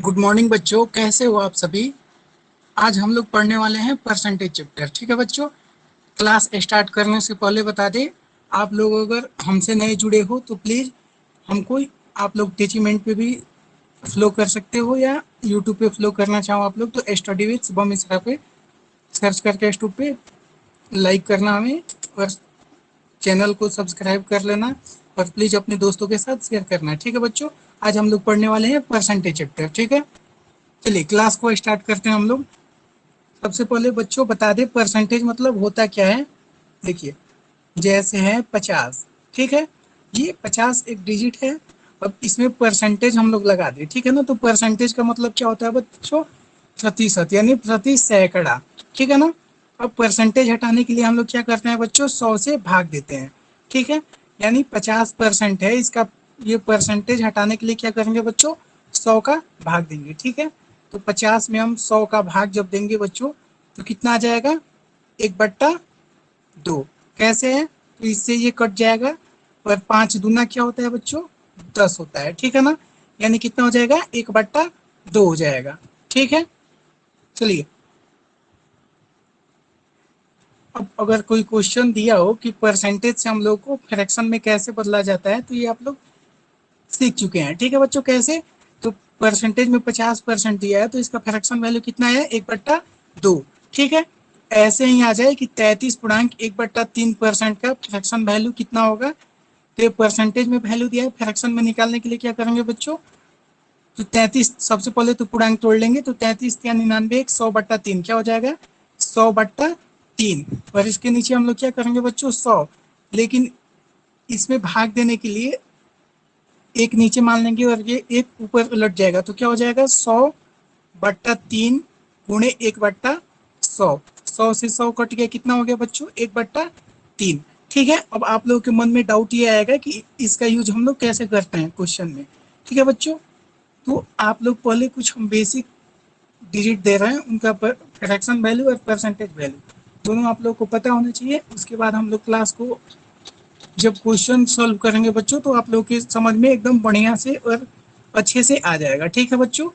Good morning बच्चों, कैसे हो आप सभी। आज हम लोग पढ़ने वाले हैं परसेंटेज चैप्टर। ठीक है बच्चों। क्लास स्टार्ट करने से पहले बता दें, आप लोग अगर हमसे नए जुड़े हो तो प्लीज़ हमको, आप लोग टीचिंगमेंट पे भी फ्लो कर सकते हो या यूट्यूब पे फ्लो करना चाहो आप लोग तो स्टडी विद शुभम मिश्रा पे सर्च करके यूट्यूब पे लाइक करना हमें, और चैनल को सब्सक्राइब कर लेना, और प्लीज़ अपने दोस्तों के साथ शेयर करना। ठीक है बच्चों। आज हम लोग पढ़ने वाले हैं परसेंटेज चैप्टर। ठीक है, चलिए क्लास को स्टार्ट करते हैं हम लोग। सबसे पहले बच्चों बता दें परसेंटेज मतलब होता क्या है। देखिए, जैसे है 50। ठीक है, ये 50 एक डिजिट है। अब इसमें परसेंटेज हम लोग लगा दें, ठीक है ना। तो परसेंटेज का मतलब क्या होता है बच्चों? प्रतिशत, यानी प्रति सैकड़ा। ठीक है ना। अब परसेंटेज हटाने के लिए हम लोग क्या करते हैं बच्चों? 100 से भाग देते हैं। ठीक है, यानी 50% है इसका। ये परसेंटेज हटाने के लिए क्या करेंगे बच्चों? 100 का भाग देंगे। ठीक है, तो 50 में हम 100 का भाग जब देंगे बच्चों तो कितना आ जाएगा? 1/2। कैसे है? तो इससे ये कट जाएगा, और 5 दूना क्या होता है बच्चों? 10 होता है। ठीक है ना, यानी कितना हो जाएगा? 1/2 हो जाएगा। ठीक है, चलिए। अब अगर कोई क्वेश्चन दिया हो कि परसेंटेज से हम लोग को फ्रैक्शन में कैसे बदला जाता है, तो ये आप लोग सीख चुके हैं। ठीक है बच्चों, कैसे? तो परसेंटेज में 50% दिया है तो इसका फ्रैक्शन वैल्यू कितना है? 1/2। ठीक है, ऐसे ही आ जाए कि 33.1/3% का फ्रैक्शन वैल्यू कितना होगा। तो ये परसेंटेज में वैल्यू दिया है, फ्रैक्शन में निकालने के लिए क्या करेंगे बच्चों? तो 33 सबसे पहले तो पूर्णांक तोड़ लेंगे, तो 33 या 99 100/3 क्या हो जाएगा? 100/3। और इसके नीचे हम लोग क्या करेंगे बच्चों? 100। लेकिन इसमें भाग देने के लिए एक नीचे मान लेंगे और ये एक ऊपर उलट जाएगा, तो क्या हो जाएगा? 100/3 गुणे 1/100। 100 से 100 कट गया, कितना हो गया बच्चों? 1/3। ठीक है, अब आप लोगों के मन में डाउट ये आएगा कि इसका यूज हम लोग कैसे करते हैं क्वेश्चन में। ठीक है बच्चों, तो आप लोग पहले कुछ हम बेसिक डिजिट दे रहे हैं, उनका फ्रैक्शन वैल्यू और परसेंटेज वैल्यू दोनों आप लोग को पता होना चाहिए। उसके बाद हम लोग क्लास को जब क्वेश्चन सॉल्व करेंगे बच्चों तो आप लोग के समझ में एकदम बढ़िया से और अच्छे से आ जाएगा। ठीक है बच्चों,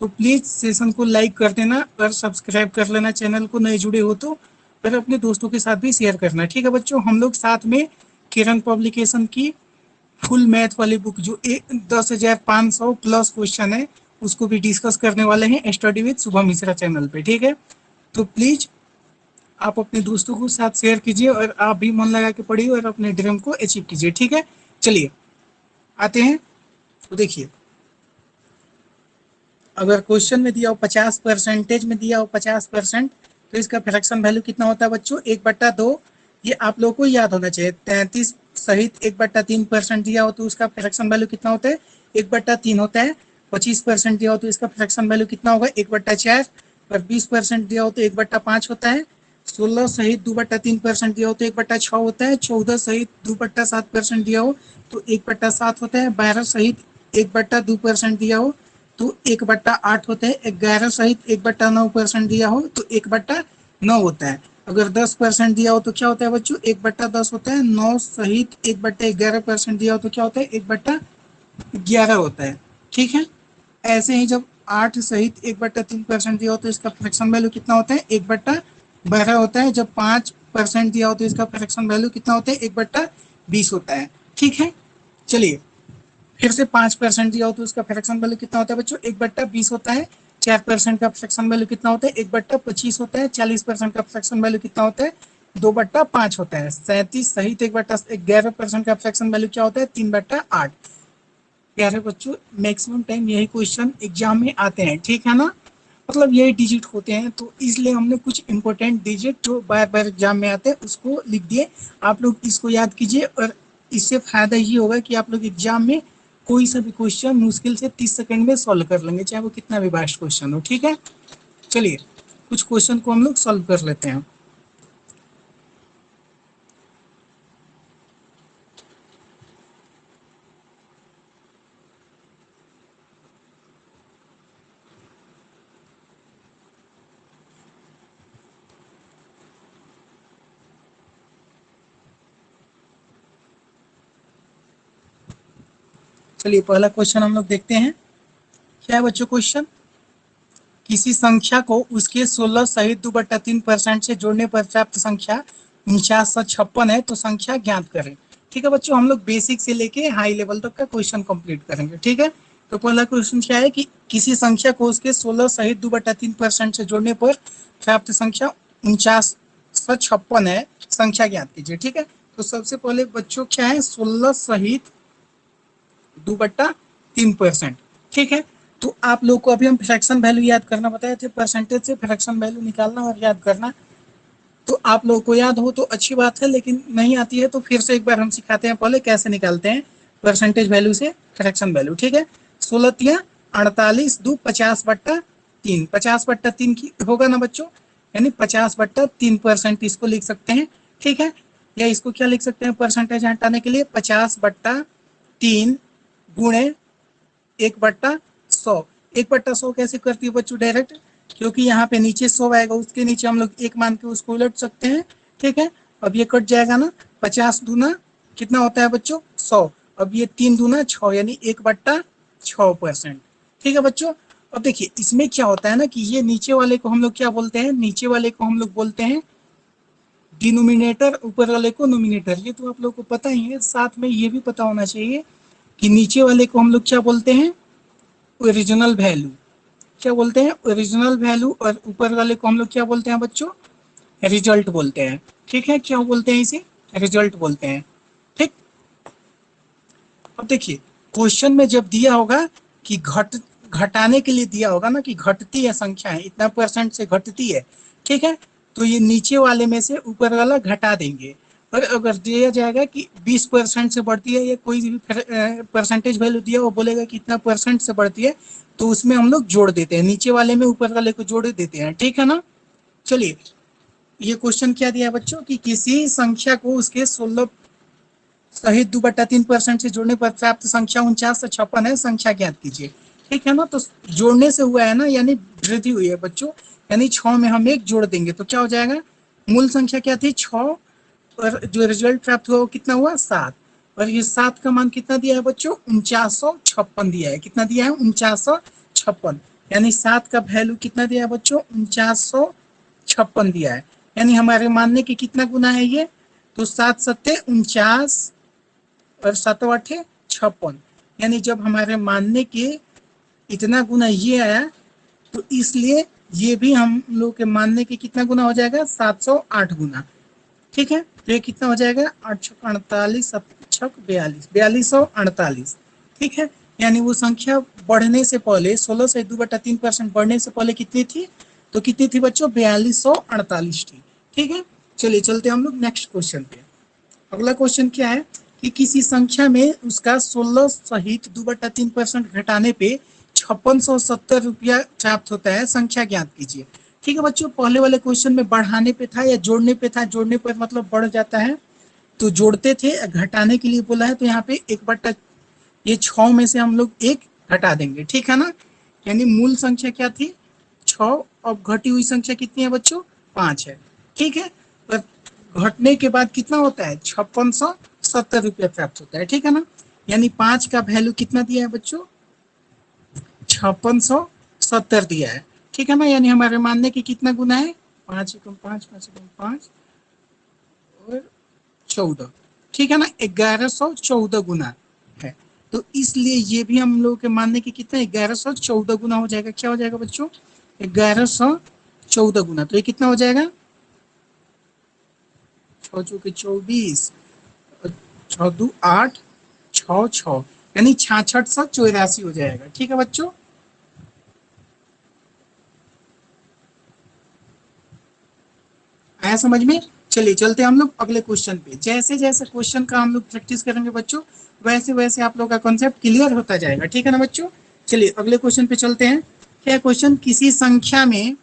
तो प्लीज़ सेशन को लाइक कर देना और सब्सक्राइब कर लेना चैनल को, नए जुड़े हो तो, और अपने दोस्तों के साथ भी शेयर करना। ठीक है बच्चों, हम लोग साथ में किरण पब्लिकेशन की फुल मैथ वाली बुक जो 10,500 प्लस क्वेश्चन है उसको भी डिस्कस करने वाले हैं study with Shubham Mishra channel पे। ठीक है, तो प्लीज़ आप अपने दोस्तों को साथ शेयर कीजिए और आप भी मन लगा के पढ़िए और अपने ड्रीम को अचीव कीजिए। ठीक है, चलिए आते हैं। तो देखिए, अगर क्वेश्चन में दिया हो 50, परसेंटेज में दिया हो 50%, तो इसका फ्रैक्शन वैल्यू कितना होता है बच्चों? 1/2। ये आप लोगों को याद होना चाहिए। 33 सहित 1/3% दिया हो तो उसका फ्रैक्शन वैल्यू कितना होता है? 1/3 होता है। 25% दिया हो तो इसका फ्रैक्शन वैल्यू कितना होगा? 1/4। और 20% दिया हो तो 1/5 होता है। 16 सहित 2/3% दिया हो तो 1/6 होता है। 14 सहित 2/7% दिया हो तो 1/7 होता है। 12 सहित 1/2% दिया हो तो 1/8 होता है। 11 सहित 1/9% दिया हो तो 1/9 होता है। अगर 10% दिया हो तो क्या होता है बच्चों? 1/10 होता है। 9 सहित 1/11% दिया हो तो क्या होता है? 1/11 होता है। ठीक है, ऐसे ही जब 8 सहित 1/3% दिया हो तो इसका फ्रैक्शन वैल्यू कितना होता है? 1/12 होता है। जब 5% दिया हो तो इसका फ्रैक्शन वैल्यू कितना होता है? 1/20 होता है। ठीक है, चलिए फिर से 5% दिया हो तो उसका फ्रैक्शन वैल्यू कितना होता है बच्चों? 1/20 होता है। 4% का फ्रैक्शन वैल्यू कितना होता है? 1/25 होता है। 40% का फ्रैक्शन वैल्यू कितना होता है? 2/5 होता है। 37 सहित 1/11% का फ्रैक्शन वैल्यू क्या होता है? 3/8। प्यारे बच्चों, मैक्सिमम टाइम यही क्वेश्चन एग्जाम में आते हैं। ठीक है ना, मतलब यही डिजिट होते हैं, तो इसलिए हमने कुछ इंपॉर्टेंट डिजिट जो बार बार एग्जाम में आते हैं उसको लिख दिए। आप लोग इसको याद कीजिए, और इससे फायदा ये होगा कि आप लोग एग्जाम में कोई सा भी क्वेश्चन मुश्किल से 30 सेकंड में सॉल्व कर लेंगे, चाहे वो कितना भी वास्ट क्वेश्चन हो। ठीक है, चलिए कुछ क्वेश्चन को हम लोग सॉल्व कर लेते हैं। चलिए पहला क्वेश्चन हम लोग देखते हैं क्या है बच्चों क्वेश्चन? किसी संख्या को उसके 16 सहित 2/3% से जोड़ने पर प्राप्त संख्या 4956 है, तो संख्या ज्ञात करें। ठीक है बच्चों, हम लोग बेसिक से लेके हाई लेवल तक का क्वेश्चन कंप्लीट करेंगे। ठीक है, तो पहला क्वेश्चन क्या है कि किसी संख्या को उसके 16 सहित 2/3% से जोड़ने पर प्राप्त संख्या 4956 है, संख्या ज्ञात कीजिए। ठीक है, तो सबसे पहले बच्चों क्या है, 16 सहित 2/3%। ठीक है, तो आप लोग को अभी हम फ्रैक्शन वैल्यू याद करना बताए थे, परसेंटेज से फ्रैक्शन वैल्यू निकालना और याद करना। तो आप लोगों को याद हो तो अच्छी बात है, लेकिन नहीं आती है तो फिर से एक बार हम सिखाते हैं पहले कैसे निकालते हैं परसेंटेज वैल्यू से फ्रैक्शन वैल्यू। ठीक है, 16 48 2 50/3, 50/3 की होगा ना बच्चों, यानी 50/3% इसको लिख सकते हैं। ठीक है, या इसको क्या लिख सकते हैं परसेंटेज हटाने के लिए, 50/3 गुणे 1/100। 1/100 कैसे करती है बच्चों डायरेक्ट, क्योंकि यहाँ पे नीचे 100 आएगा, उसके नीचे हम लोग 1 मान के उसको उलट सकते हैं। ठीक है, अब ये कट जाएगा ना, 50 दूना कितना होता है बच्चों 100, अब ये 3 दूना 6, यानी 1/6%। ठीक है बच्चों, अब देखिए इसमें क्या होता है ना कि ये नीचे वाले को हम लोग क्या बोलते हैं, नीचे वाले को हम लोग बोलते हैं डिनोमिनेटर, ऊपर वाले को नोमिनेटर। ये तो आप लोग को पता ही है, साथ में ये भी पता होना चाहिए कि नीचे वाले को हम लोग क्या बोलते हैं, ओरिजिनल वैल्यू। क्या बोलते हैं, ओरिजिनल वैल्यू, और ऊपर वाले को हम लोग क्या बोलते हैं बच्चों, रिजल्ट बोलते हैं। ठीक है, क्या बोलते हैं इसे, रिजल्ट बोलते हैं। ठीक, अब देखिए क्वेश्चन में जब दिया होगा कि घटाने के लिए दिया होगा ना कि घटती है संख्या है इतना परसेंट से घटती है। ठीक है, तो ये नीचे वाले में से ऊपर वाला घटा देंगे। और अगर दिया जाएगा कि 20% से बढ़ती है, या कोई भी परसेंटेज वैल्यू दिया वो बोलेगा कि इतना परसेंट से बढ़ती है, तो उसमें हम लोग जोड़ देते हैं, नीचे वाले में ऊपर वाले को जोड़ देते हैं। ठीक है ना, चलिए ये क्वेश्चन क्या दिया है बच्चों कि किसी संख्या को उसके 16 सहित 2/3% से जोड़ने पर प्राप्त संख्या 4956 है, संख्या ज्ञात कीजिए। ठीक है ना, तो जोड़ने से हुआ है ना, यानी वृद्धि हुई है बच्चों, यानी 6 में हम 1 जोड़ देंगे तो क्या हो जाएगा, मूल संख्या क्या थी 6, और जो रिजल्ट प्राप्त हुआ वो कितना हुआ 7, और ये 7 का मान कितना दिया है बच्चों 4956 दिया है। कितना दिया है 4956, यानी 7 का वैल्यू कितना दिया है बच्चों 4956 दिया है, यानी हमारे मानने के कितना गुना है ये, तो 7 सत्ते 49 और 7 8 56, यानी जब हमारे मानने के इतना गुना ये आया, तो इसलिए ये भी हम लोग के मानने के कितना गुना हो जाएगा 708 गुना। ठीक है, तो ये कितना हो जाएगा 8 छक 48 7 छक 42 4248। ठीक है, यानी वो संख्या बढ़ने से पहले 16 से 2/3% बढ़ने से पहले कितनी थी, तो कितनी थी बच्चों 4248 थी। ठीक है, चलिए चलते हम लोग नेक्स्ट क्वेश्चन पे। अगला क्वेश्चन क्या है कि किसी संख्या में उसका 16 सहित 2/3% घटाने पे 5670 रुपया प्राप्त होता है, संख्या ज्ञात कीजिए। ठीक है बच्चों, पहले वाले क्वेश्चन में बढ़ाने पे था या जोड़ने पे था, जोड़ने पर मतलब बढ़ जाता है तो जोड़ते थे, घटाने के लिए बोला है तो यहाँ पे 1/, ये 6 में से हम लोग 1 घटा देंगे। ठीक है ना, यानी मूल संख्या क्या थी 6, अब घटी हुई संख्या कितनी है बच्चों 5 है। ठीक है, पर घटने के बाद कितना होता है 5670 रुपया प्राप्त होता है। ठीक है ना, यानी 5 का वैल्यू कितना दिया है बच्चों 5670 दिया है। ठीक है ना, यानी हमारे मानने की कितना गुना है 5 एकम 5 5 एकम 5 और 14। ठीक है ना, 1114 गुना है, तो इसलिए ये भी हम लोग के मानने की कितना 1114 गुना हो जाएगा। क्या हो जाएगा बच्चों 1114 गुना, तो ये कितना हो जाएगा 6 चौके 24 6 2 8 6 6, यानी 6684 हो जाएगा। ठीक है बच्चों, आया समझ में। चलिए चलते हम लोग अगले क्वेश्चन पे। जैसे जैसे क्वेश्चन का हम लोग प्रैक्टिस करेंगे बच्चों, वैसे वैसे आप लोग का कॉन्सेप्ट क्लियर होता जाएगा। ठीक है ना बच्चों, चलिए अगले क्वेश्चन पे चलते हैं। क्या क्वेश्चन, किसी संख्या में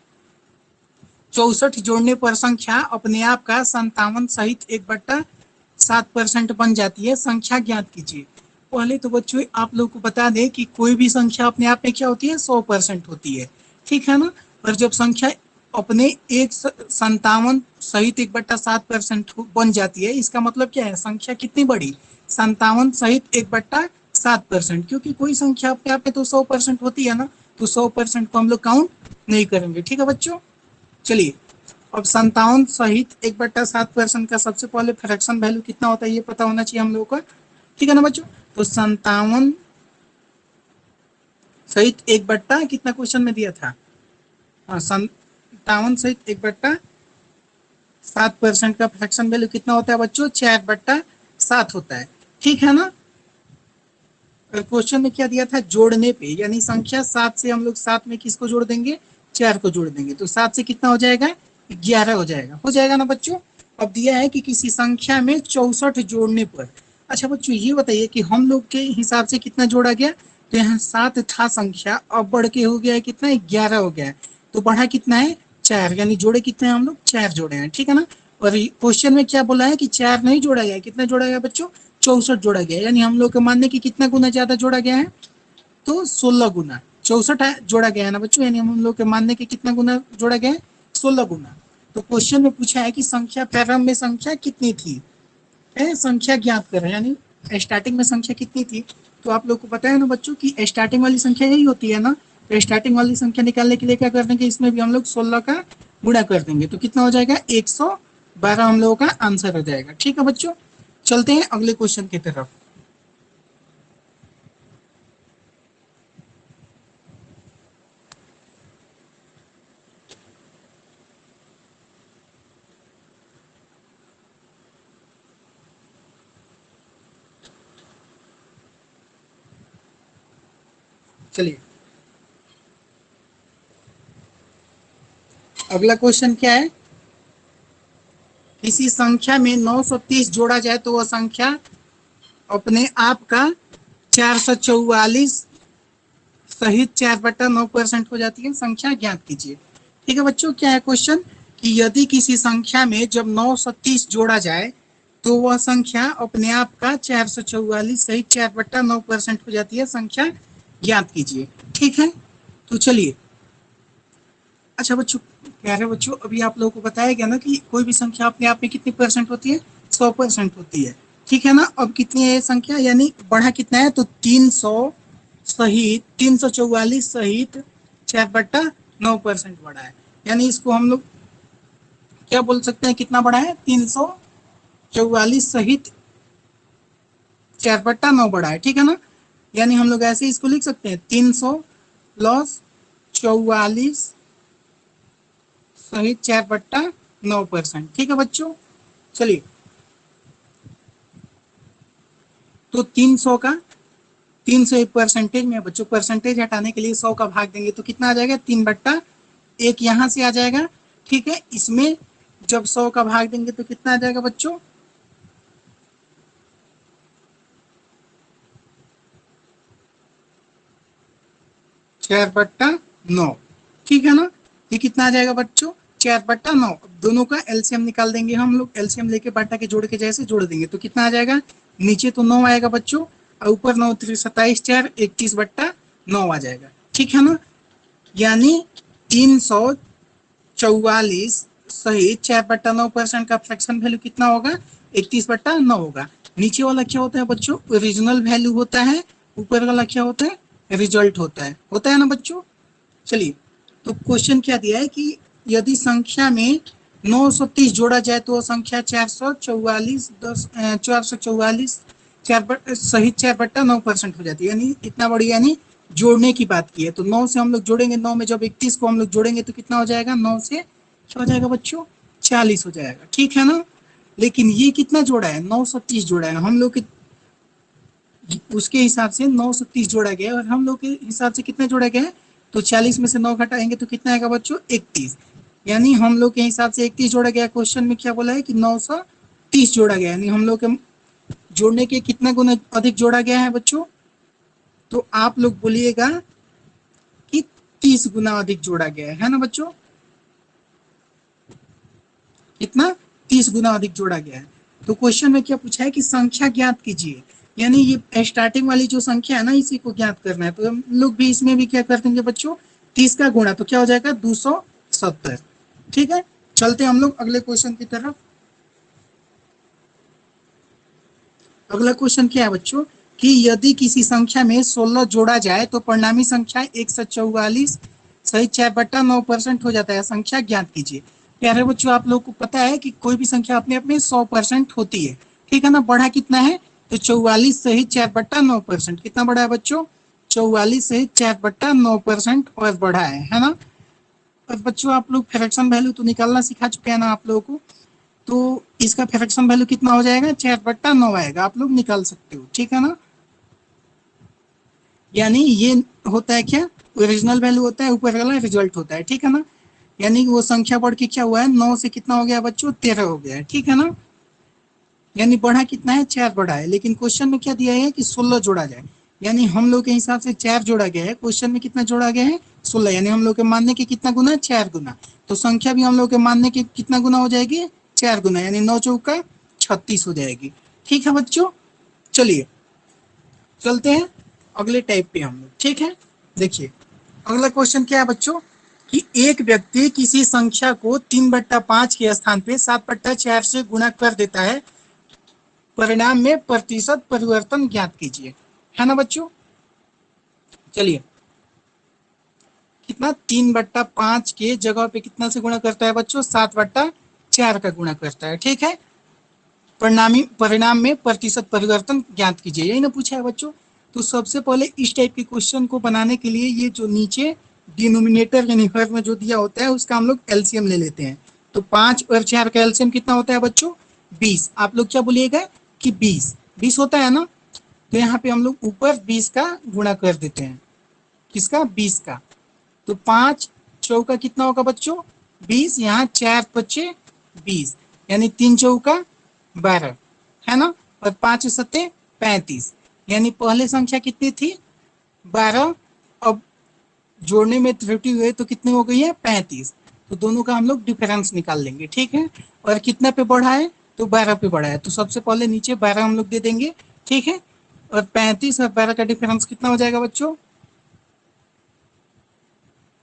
64 जोड़ने पर संख्या अपने आप का 57 सहित 1/7% बन जाती है, संख्या ज्ञात कीजिए। पहले तो बच्चों आप लोग को बता दें कि कोई भी संख्या अपने आप में क्या होती है 100% होती है। ठीक है ना, और जब संख्या अपने 57 सहित 1/7% बन जाती है, इसका मतलब क्या है संख्या कितनी बड़ी 57 सहित 1/7%, क्योंकि कोई संख्या अपने आप में तो 100% होती है ना, तो 100% को हम लोग काउंट नहीं करेंगे। ठीक है बच्चों, चलिए अब 57 सहित 1/7% का सबसे पहले फ्रैक्शन वैल्यू कितना होता है ये पता होना चाहिए हम लोगों को। ठीक है ना बच्चों, तो 57 सहित 1 कितना क्वेश्चन में दिया था, 57 सहित 1/7% का फ्रैक्शन वैल्यू कितना होता है बच्चों, 4/7 होता है। ठीक है ना, क्वेश्चन में क्या दिया था, जोड़ने पे, यानी संख्या 7 से हम लोग 7 में किसको जोड़ देंगे, 4 को जोड़ देंगे, तो 7 से कितना हो जाएगा, 11 हो जाएगा ना बच्चों। अब दिया है कि किसी संख्या में 64 जोड़ने पर, अच्छा बच्चों ये बताइए कि हम लोग के हिसाब से कितना जोड़ा गया, तो यहाँ 7 था संख्या, अब बढ़ के हो गया है कितना, 11 हो गया है, तो बढ़ा कितना है, 4, यानी जोड़े कितने हैं हम लोग, 4 जोड़े हैं। ठीक है ना, और क्वेश्चन में क्या बोला है कि 4 नहीं जोड़ा गया, कितना जोड़ा गया बच्चों, 64 जोड़ा गया, यानी हम लोग के मानने की कितना गुना ज्यादा जोड़ा गया है, तो 16 गुना, 64 जोड़ा गया है ना बच्चों, यानी हम लोग के मानने की कितना गुना जोड़ा गया है, 16 गुना। तो क्वेश्चन में पूछा है कि संख्या प्रारंभ में संख्या कितनी थी, संख्या ज्ञात करें, यानी स्टार्टिंग में संख्या कितनी थी। तो आप लोग को पता है ना बच्चों कि स्टार्टिंग वाली संख्या यही होती है ना, तो स्टार्टिंग वाली संख्या निकालने के लिए क्या कर देंगे, इसमें भी हम लोग 16 का गुणा कर देंगे, तो कितना हो जाएगा, 112 हम लोगों का आंसर हो जाएगा। ठीक है बच्चों, चलते हैं अगले क्वेश्चन की तरफ। चलिए अगला क्वेश्चन क्या है, किसी संख्या में 930 जोड़ा जाए तो वह संख्या अपने आप का 444 सहित 4/9% हो जाती है, संख्या ज्ञात कीजिए। ठीक है बच्चों, क्या है क्वेश्चन कि यदि किसी संख्या में जब 930 जोड़ा जाए तो वह संख्या अपने आप का 444 सहित 4/9% हो जाती है, संख्या ज्ञात कीजिए। ठीक है, तो चलिए, अच्छा बच्चों, प्यारे बच्चों, अभी आप लोगों को बताया गया ना कि कोई भी संख्या अपने आप में कितनी परसेंट होती है, 100% होती है। ठीक है ना, अब कितनी है ये संख्या, यानी बढ़ा कितना है, तो 300 सहित 344 सहित 4/9% बढ़ा है, यानी इसको हम लोग क्या बोल सकते हैं, कितना बढ़ा है, 344 सहित 4/9 बढ़ा है। ठीक है ना, यानी हम लोग ऐसे इसको लिख सकते हैं, 300 प्लस 44 सहित 4/9%। ठीक है बच्चों, चलिए, तो 300 का 300 एक परसेंटेज में बच्चों, परसेंटेज हटाने के लिए 100 का भाग देंगे तो कितना आ जाएगा, 3/1 यहाँ से आ जाएगा। ठीक है, इसमें जब 100 का भाग देंगे तो कितना आ जाएगा बच्चों, 4/9। ठीक है ना, ये कितना आ जाएगा बच्चों, 4/9। दोनों का एलसीएम निकाल देंगे हम लोग, एलसीएम लेके बट्टा के जोड़ के जैसे जोड़ देंगे तो कितना आ जाएगा, नीचे तो 9 आएगा बच्चों, और ऊपर 9 3 27 4 31/9 आ जाएगा। ठीक है ना, यानी 344 सहित 4/9% का फ्रैक्शन वैल्यू कितना होगा, 31/9 होगा। नीचे वाला क्या होता है बच्चों, ओरिजिनल वैल्यू होता है, ऊपर वाला क्या होता है, रिजल्ट होता है ना बच्चों। चलिए, तो क्वेश्चन क्या दिया है कि यदि संख्या में 930 जोड़ा जाए तो संख्या 444 सहित 4/9% हो जाती है, यानी इतना बड़ी, यानी जोड़ने की बात की है, तो 9 से हम लोग जोड़ेंगे, 9 में जब 31 को हम लोग जोड़ेंगे तो कितना हो जाएगा, 9 से क्या हो जाएगा बच्चों, 40 हो जाएगा। ठीक है ना, लेकिन ये कितना जोड़ा है, 930 जोड़ा है, हम लोग के उसके हिसाब से 930 जोड़ा गया है और हम लोग के हिसाब से कितना जोड़ा गया है, तो 40 में से 9 घटाएंगे तो कितना आएगा बच्चों, 31, यानी हम लोग के हिसाब से 31 जोड़ा गया। क्वेश्चन में क्या बोला है कि 930 जोड़ा गया, यानी हम लोग के जोड़ने के कितना गुना अधिक जोड़ा गया है बच्चों, तो आप लोग बोलिएगा कि 30 गुना अधिक जोड़ा गया है ना बच्चों, कितना, 30 गुना अधिक जोड़ा गया है। तो क्वेश्चन में क्या पूछा है कि संख्या ज्ञात कीजिए, यानी ये स्टार्टिंग वाली जो संख्या है ना इसी को ज्ञात करना है, तो हम लोग भी इसमें भी क्या कर देंगे बच्चों, 30 का गुणा, तो क्या हो जाएगा, 270। ठीक है, चलते हम लोग अगले क्वेश्चन की तरफ। अगला क्वेश्चन क्या है बच्चों, कि यदि किसी संख्या में 16 जोड़ा जाए तो परिणामी संख्या 144 सही 4/9% हो जाता है। संख्या ज्ञात कीजिए। प्यारे बच्चों, आप लोग को पता है कि कोई भी संख्या अपने आप में 100% होती है, ठीक है ना। बढ़ा कितना है, तो 44 सही 4/9%। कितना बढ़ा है बच्चों, 44 सही 4/9% और बढ़ा है ना। और बच्चों आप लोग फ्रैक्शन वैल्यू तो निकालना सिखा चुके हैं ना आप लोगों को, तो इसका फ्रैक्शन वैल्यू कितना हो जाएगा, 4/9 आएगा, आप लोग निकाल सकते हो, ठीक है ना। यानी ये होता है क्या, ओरिजिनल वैल्यू होता है, ऊपर वाला रिजल्ट होता है, ठीक है ना। यानी वो संख्या बढ़ के क्या हुआ है, 9 से कितना हो गया बच्चों, 13 हो गया है, ठीक है ना। यानी बढ़ा कितना है, 4 बढ़ा है, लेकिन क्वेश्चन में क्या दिया है कि 16 जोड़ा जाए। यानी हम लोग के हिसाब से 4 जोड़ा गया है, क्वेश्चन में कितना जोड़ा गया है, 16। यानी हम लोग के मानने के कितना गुना, 4 गुना। तो संख्या भी हम लोग के मानने के कितना गुना हो जाएगी, 4 गुना। यानी 9 चौका 36 हो जाएगी, ठीक है बच्चों। चलिए चलते हैं अगले टाइप पे हम लोग, ठीक है। देखिए अगला क्वेश्चन क्या है बच्चों, कि एक व्यक्ति किसी संख्या को 3/5 के स्थान पे 7/4 से गुणा कर देता है, परिणाम में प्रतिशत परिवर्तन ज्ञात कीजिए, है ना बच्चों। चलिए कितना, 3/5 के जगह पे कितना से गुणा करता है बच्चों, 7/4 का गुणा करता है, ठीक है। परिणाम में प्रतिशत परिवर्तन ज्ञात कीजिए, यही ना पूछा है बच्चों। तो सबसे पहले इस टाइप के क्वेश्चन को बनाने के लिए ये जो नीचे डिनोमिनेटर यानी हर में जो दिया होता है उसका हम लोग एलसीएम ले लेते हैं। तो 5 और 4 का एलसीएम कितना होता है बच्चों, 20। आप लोग क्या बोलिएगा कि 20 होता है ना। तो यहाँ पे हम लोग ऊपर 20 का गुणा कर देते हैं, किसका, 20 का। तो 5 चौका कितना होगा बच्चों, 20। यहाँ 4 पच्चे 20, यानी 3 चौका 12, है ना। और 5 सत्ते 35, यानी पहले संख्या कितनी थी, 12। अब जोड़ने में त्रुटि हुए तो कितनी हो गई है, 35। तो दोनों का हम लोग डिफरेंस निकाल लेंगे, ठीक है। और कितना पे बढ़ा है, तो 12 पे बढ़ा है, तो सबसे पहले नीचे 12 हम लोग दे देंगे, ठीक है। और 35 और 12 का डिफरेंस कितना हो जाएगा बच्चों,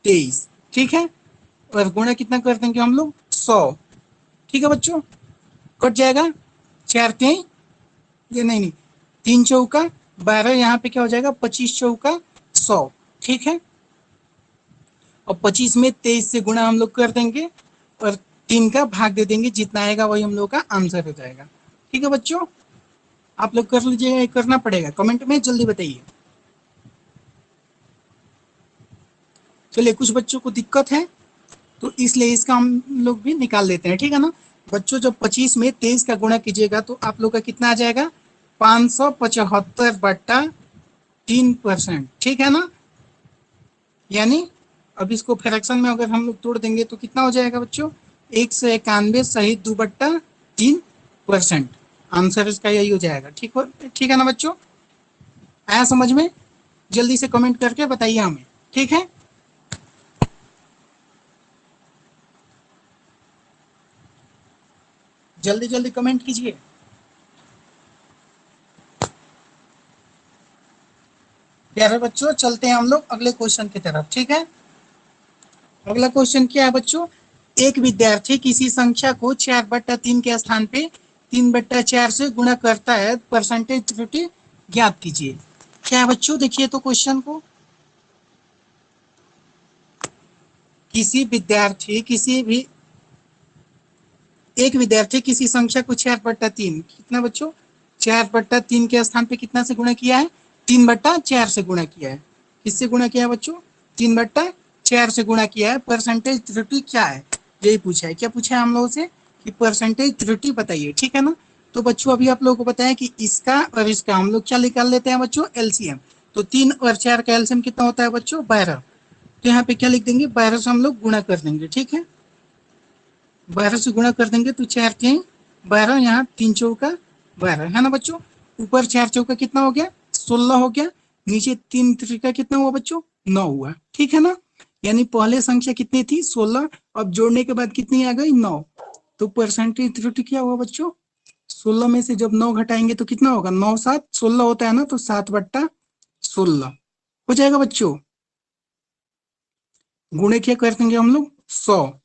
23, ठीक है। और गुणा कितना कर देंगे हम लोग, 100, ठीक है बच्चों। कट जाएगा, 4 3, ये नहीं, 3 चौका 12, यहाँ पे क्या हो जाएगा, 25 चौका 100, ठीक है। और 25 में 23 से गुणा हम लोग कर देंगे और 3 का भाग दे देंगे, जितना आएगा वही हम लोग का आंसर हो जाएगा, ठीक है बच्चों। आप लोग कर लीजिएगा, करना पड़ेगा, कमेंट में जल्दी बताइए। चलिए कुछ बच्चों को दिक्कत है तो इसलिए इसका हम लोग भी निकाल लेते हैं, ठीक है ना। बच्चों जब 25 में 23 का गुणा कीजिएगा तो आप लोग का कितना आ जाएगा, 575/3%, ठीक है ना। यानी अब इसको फ्रैक्शन में अगर हम लोग तोड़ देंगे तो कितना हो जाएगा बच्चों, 191 सही 2/3%। आंसर इसका यही हो जाएगा, ठीक है ना बच्चों। आया समझ में, जल्दी से कमेंट करके बताइए हमें, ठीक है। जल्दी जल्दी कमेंट कीजिए। प्यारे बच्चों चलते हैं हम लोग अगले क्वेश्चन की तरफ, ठीक है। अगला क्वेश्चन क्या है बच्चों, एक विद्यार्थी किसी संख्या को 4/3 के स्थान पे 3/4 से गुणा करता है, परसेंटेज त्रुटि ज्ञात कीजिए। क्या है बच्चों, देखिए तो क्वेश्चन को, किसी विद्यार्थी किसी भी एक विद्यार्थी किसी संख्या को 4/3, कितना बच्चों, 4/3 के स्थान पे कितना से गुणा किया है, 3/4 से गुणा किया है। किससे गुणा किया है बच्चों, 3/4 से गुणा किया है। परसेंटेज त्रुटि क्या है, यही पूछा है। क्या पूछा है हम लोगों से कि परसेंटेज त्रुटि बताइए, ठीक है ना। तो बच्चों अभी आप लोगों को बताया कि इसका और इसका हम लोग क्या निकाल लेते हैं बच्चों, एलसीएम। तो 3 और 4 का एलसीएम कितना होता है बच्चों, 12। तो यहाँ पे क्या लिख देंगे, 12 से हम लोग गुणा कर देंगे, ठीक है। 12 से गुणा कर देंगे तो 4 3 12, यहाँ 3 चौका 12, है ना बच्चों। ऊपर 4 चौका कितना हो गया, 16 हो गया। नीचे 3 त्रिका कितना हुआ बच्चों, 9 हुआ, ठीक है ना। यानी पहले संख्या कितनी थी, 16। अब जोड़ने के बाद कितनी आ गई, 9। तो परसेंटेज त्रुटि क्या हुआ बच्चों, 16 में से जब 9 घटाएंगे तो कितना होगा, 9 7 16 होता है ना, तो 7/16 हो जाएगा बच्चों। गुणे क्या कर देंगे हम लोग, 100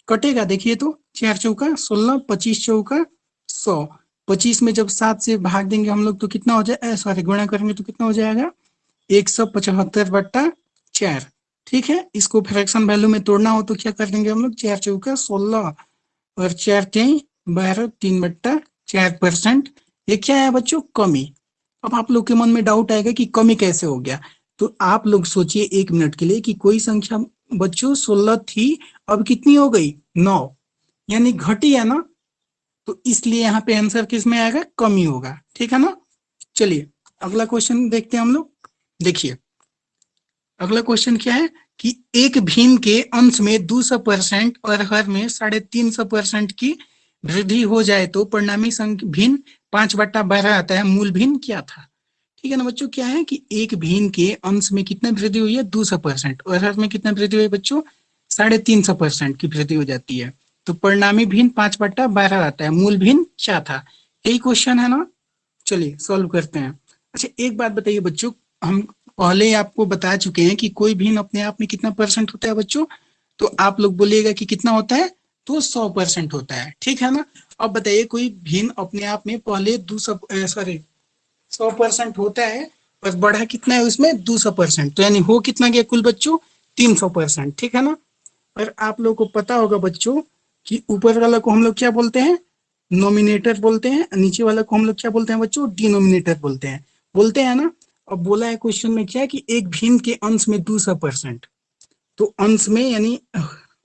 कटेगा, देखिए तो 4 चौका 16, 25 चौका 100, 25 में जब 7 से भाग देंगे हम लोग तो कितना हो जाए, सॉरी गुणा करेंगे तो कितना हो जाएगा 175/4। ठीक है, इसको फ्रैक्शन वैल्यू में तोड़ना हो तो क्या कर देंगे हम लोग, 4 चौका 16 और 4 तेई 12, 3/4%। ये क्या है बच्चों, कमी। अब आप लोग के मन में डाउट आएगा कि कमी कैसे हो गया। तो आप लोग सोचिए 1 मिनट के लिए कि कोई संख्या बच्चों 16 थी, अब कितनी हो गई 9, यानी घटी है ना, तो इसलिए यहाँ पे आंसर किस में आएगा, कमी होगा। ठीक है ना। चलिए अगला क्वेश्चन देखते हैं हम लोग। देखिए अगला क्वेश्चन क्या है कि एक भिन्न के अंश में 200% और हर में 350% की वृद्धि हो जाए तो परिणामी संख्या भिन्न 5/12 आता है, मूल भिन्न क्या था। ठीक है ना बच्चों, क्या है कि एक भिन्न के अंश में कितना वृद्धि हुई है 200% और हर में कितना वृद्धि हुई है बच्चों 350% की वृद्धि हो जाती है, तो परिणामी भिन्न 5/12 आता है, मूल भिन्न क्या था। यही क्वेश्चन है ना। चलिए सॉल्व करते हैं। अच्छा एक बात बताइए बच्चों, हम पहले ही आपको बता चुके हैं कि कोई भिन्न अपने आप में कितना परसेंट होता है बच्चों, तो आप लोग बोलिएगा कि कितना होता है, तो 100% होता है। ठीक है ना। अब बताइए कोई भिन्न अपने आप में पहले 100% होता है और बढ़ा कितना है उसमें 200%, तो यानी हो कितना गया कुल बच्चों 300%। ठीक है ना। और आप लोगों को पता होगा बच्चों कि ऊपर वाला को हम लोग क्या बोलते हैं, नोमिनेटर बोलते हैं, नीचे वाला को हम लोग क्या बोलते हैं बच्चों, डिनोमिनेटर बोलते हैं ना। अब बोला है क्वेश्चन में क्या है कि एक भिन्न के अंश में 200%, तो अंश में यानी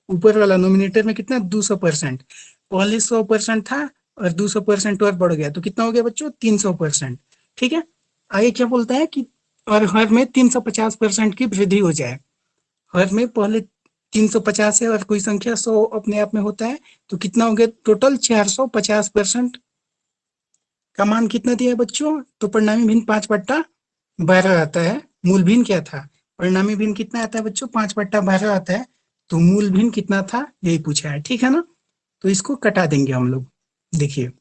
ऊपर वाला नोमिनेटर में कितना 200%, पहले 100% था और 200% और बढ़ गया तो कितना हो गया बच्चों 300%। ठीक है। आगे क्या बोलता है कि और हर में 350% की वृद्धि हो जाए। हर में पहले 350 है और कोई संख्या 100 अपने आप में होता है, तो कितना हो गया टोटल 450% का मान कितना दिया है बच्चों, तो परिणामी भिन्न 5/12 आता है। मूल भिन्न क्या था, परिणामी भिन्न कितना आता है बच्चों 5/12 आता है, तो मूल भिन्न कितना था यही पूछा है। ठीक है ना। तो इसको कटा देंगे हम लोग। देखिए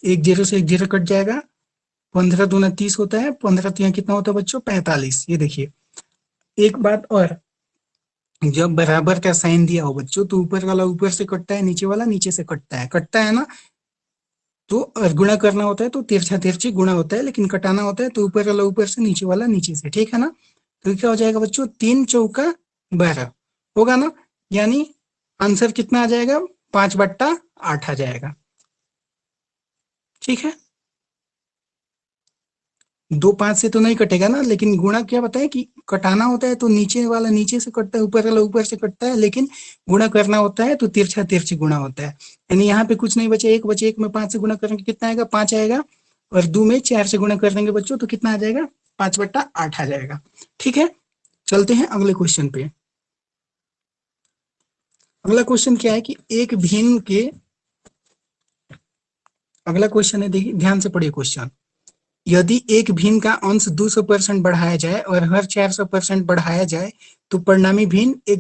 एक जीरो से एक जीरो कट जाएगा, 15 दूना 30 होता है, 15 तिया कितना होता है बच्चों 45। ये देखिए एक बात और, जब बराबर का साइन दिया हो बच्चों तो ऊपर वाला ऊपर से कटता है, नीचे वाला नीचे से कटता है ना। तो गुणा करना होता है तो तिरछा तिरछी गुणा होता है, लेकिन कटाना होता है तो ऊपर वाला ऊपर से नीचे वाला नीचे से। ठीक है ना। तो क्या हो जाएगा बच्चों 3 चौका 12 होगा ना, यानी आंसर कितना आ जाएगा 5/8 आ जाएगा। ठीक है, 2 5 से तो नहीं कटेगा ना, लेकिन गुणा क्या बताए कि कटाना होता है तो नीचे वाला नीचे से कटता है, ऊपर वाला ऊपर से कटता है, लेकिन गुणा करना होता है तो तिरछा तिरछी गुणा होता है। यानी यहाँ पे कुछ नहीं बचे, एक बचे, एक में 5 से गुणा करेंगे कितना आएगा 5 आएगा, और 2 में 4 से गुणा कर देंगे बच्चों तो कितना आ जाएगा 5/8 आ जाएगा। ठीक है, चलते हैं अगले क्वेश्चन पे। अगला क्वेश्चन क्या है कि एक भिन्न के, अगला क्वेश्चन है देखिए ध्यान से पढ़िए क्वेश्चन। यदि एक भिन्न का अंश 200% बढ़ाया जाए और हर 400% बढ़ाया जाए तो परिणामी भिन्न एक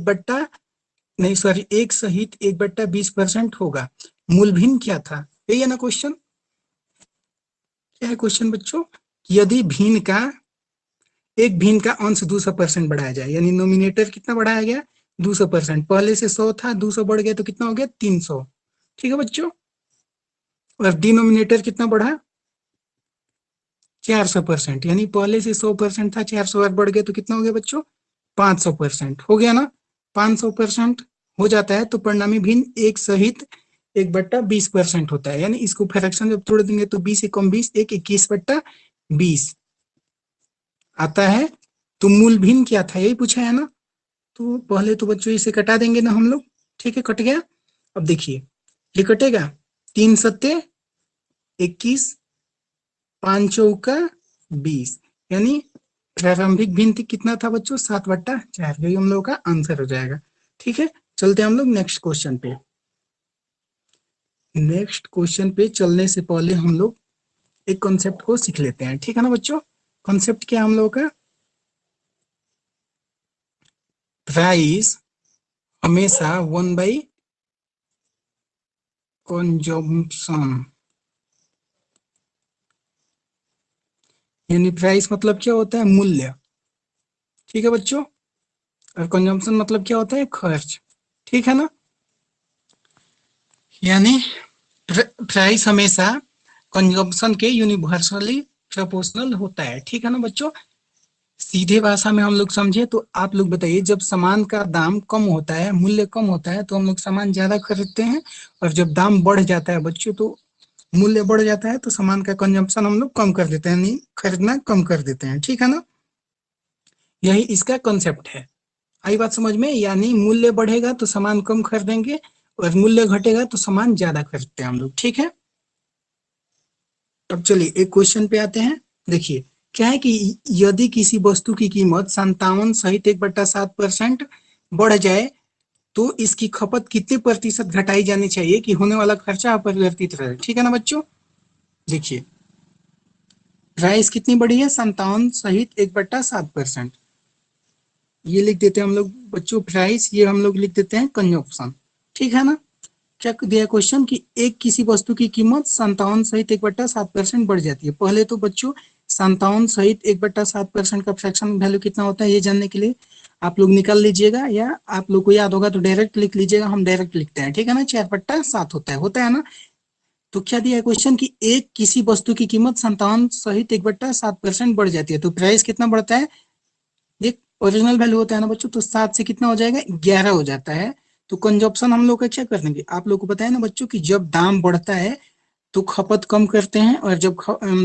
सहित 1/20% होगा, मूल भिन्न क्या था। यही है ना क्वेश्चन। क्या है क्वेश्चन बच्चों, यदि भिन्न का एक भिन्न का अंश 200% बढ़ाया जाए, यानी नोमिनेटर कितना बढ़ाया गया 200%, पहले से 100 था 200 बढ़ गया तो कितना हो गया 300। ठीक है बच्चों, और डिनोमिनेटर कितना बढ़ा 400%, यानी पहले से 100% था 400 और बढ़ गया तो कितना हो गया बच्चों 500% हो गया ना। 500% हो जाता है तो परिणामी भिन्न एक सहित 1/20% होता है, यानी इसको फ्रैक्शन जब तोड़ देंगे तो 20 एकम 20 एक 21/20 आता है। तो मूल भिन्न क्या था यही पूछा है ना। तो पहले तो बच्चों इसे कटा देंगे ना हम लोग। ठीक है, कट गया। अब देखिए ये कटेगा 3 सत्ते 21, 5 चौका 20, यानी प्रारंभिक भिन्न कितना था बच्चों 7/4, यही हम लोग का आंसर हो जाएगा। ठीक है, चलते हैं हम लोग नेक्स्ट क्वेश्चन पे। नेक्स्ट क्वेश्चन पे चलने से पहले हम लोग एक कॉन्सेप्ट को सीख लेते हैं। ठीक है ना बच्चों, कॉन्सेप्ट क्या हम लोग का, प्राइस हमेशा 1/कंजम्पशन, यानी प्राइस मतलब क्या होता है मूल्य। ठीक है बच्चों, और कंजम्पशन मतलब क्या होता है खर्च। ठीक है ना, यानी प्राइस हमेशा कंजम्पशन के यूनिवर्सली प्रोपोर्शनल होता है। ठीक है ना बच्चों, सीधे भाषा में हम लोग समझे तो आप लोग बताइए, जब सामान का दाम कम होता है, मूल्य कम होता है, तो हम लोग सामान ज्यादा खरीदते हैं, और जब दाम बढ़ जाता है बच्चों तो मूल्य बढ़ जाता है, तो सामान का कंजम्पशन हम लोग कम कर देते हैं, नहीं खरीदना कम कर देते हैं। ठीक है ना, यही इसका कंसेप्ट है। आई बात समझ में? यानी मूल्य बढ़ेगा तो सामान कम खरीदेंगे, और मूल्य घटेगा तो सामान ज्यादा खरीदते हैं हम लोग। ठीक है, अब चलिए एक क्वेश्चन पे आते हैं। देखिए क्या है कि यदि किसी वस्तु की कीमत 57 सहित 1/7% बढ़ जाए तो इसकी खपत कितने प्रतिशत घटाई जानी चाहिए कि होने वाला खर्चा अपरिवर्तित रहे। ठीक है ना बच्चों, देखिए प्राइस कितनी बढ़ी है, 57 सहित 1/7%। ये लिख देते हैं हम लोग बच्चों प्राइस, ये हम लोग लिख देते हैं कंजप्शन। ठीक है ना, क्या दिया क्वेश्चन कि एक किसी वस्तु की कीमत 57 सहित 1/7% बढ़ जाती है। पहले तो बच्चों 57 सहित 1/7% का फ्रैक्शन वैल्यू कितना होता है ये जानने के लिए आप लोग निकाल लीजिएगा, या आप लोग को याद होगा तो डायरेक्ट लिख लीजिएगा। हम डायरेक्ट लिखते हैं, ठीक है ना, 4/7 होता है ना। तो क्या दिया है क्वेश्चन कि एक किसी वस्तु की कीमत 57 सहित 1/7% बढ़ जाती है, तो प्राइस कितना बढ़ता है, ये ओरिजिनल वैल्यू होता है ना बच्चों, तो 7 से कितना हो जाएगा, 11 हो जाता है। तो कंजप्शन हम लोग का क्या कर देंगे, आप लोग को पता है ना बच्चों कि जब दाम बढ़ता है तो खपत कम करते हैं, और जब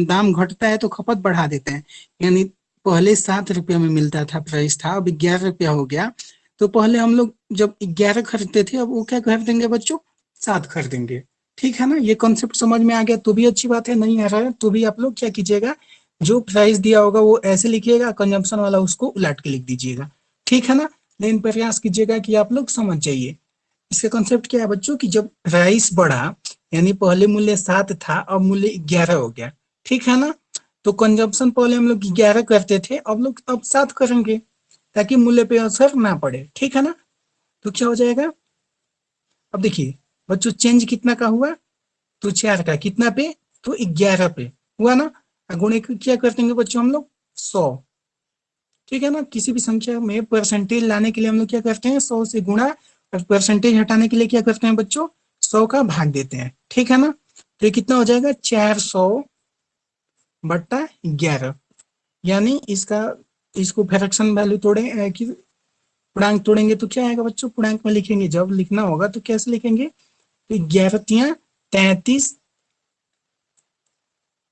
दाम घटता है तो खपत बढ़ा देते हैं। यानी पहले 7 रुपया में मिलता था, प्राइस था, अब 11 रुपया हो गया। तो पहले हम लोग जब 11 खरीदते थे, अब वो क्या खरीदेंगे बच्चों, 7 खरीदेंगे। ठीक है ना, ये कॉन्सेप्ट समझ में आ गया तो भी अच्छी बात है, नहीं आ रहा है तो भी आप लोग क्या कीजिएगा, जो प्राइस दिया होगा वो ऐसे लिखिएगा, कंजम्पशन वाला उसको उलट के लिख दीजिएगा। ठीक है ना, लेकिन प्रयास कीजिएगा कि आप लोग समझ जाइए। इसका कॉन्सेप्ट क्या है बच्चों कि जब प्राइस बढ़ा, यानी पहले मूल्य 7 था, अब मूल्य 11 हो गया। ठीक है ना, तो कंजम्पशन पहले हम लोग 11 करते थे, अब लोग अब 7 करेंगे ताकि मूल्य पे असर ना पड़े। ठीक है ना, तो क्या हो जाएगा, अब देखिए बच्चों चेंज कितना का हुआ, तो 4 का, कितना पे, तो 11 पे हुआ ना। गुणे क्या कर देंगे बच्चों हम लोग, 100। ठीक है ना, किसी भी संख्या में परसेंटेज लाने के लिए हम लोग क्या करते हैं, 100 से गुणा, और परसेंटेज हटाने के लिए क्या करते हैं बच्चों, 100 का भाग देते हैं। ठीक है ना, तो ये कितना हो जाएगा, 400/11। यानी इसका, इसको फ्रैक्शन वैल्यू तोड़े कि पूर्णांक तोड़ेंगे तो क्या आएगा बच्चों, पूर्णांक में लिखेंगे, जब लिखना होगा तो कैसे लिखेंगे, तो 11×3 = 33,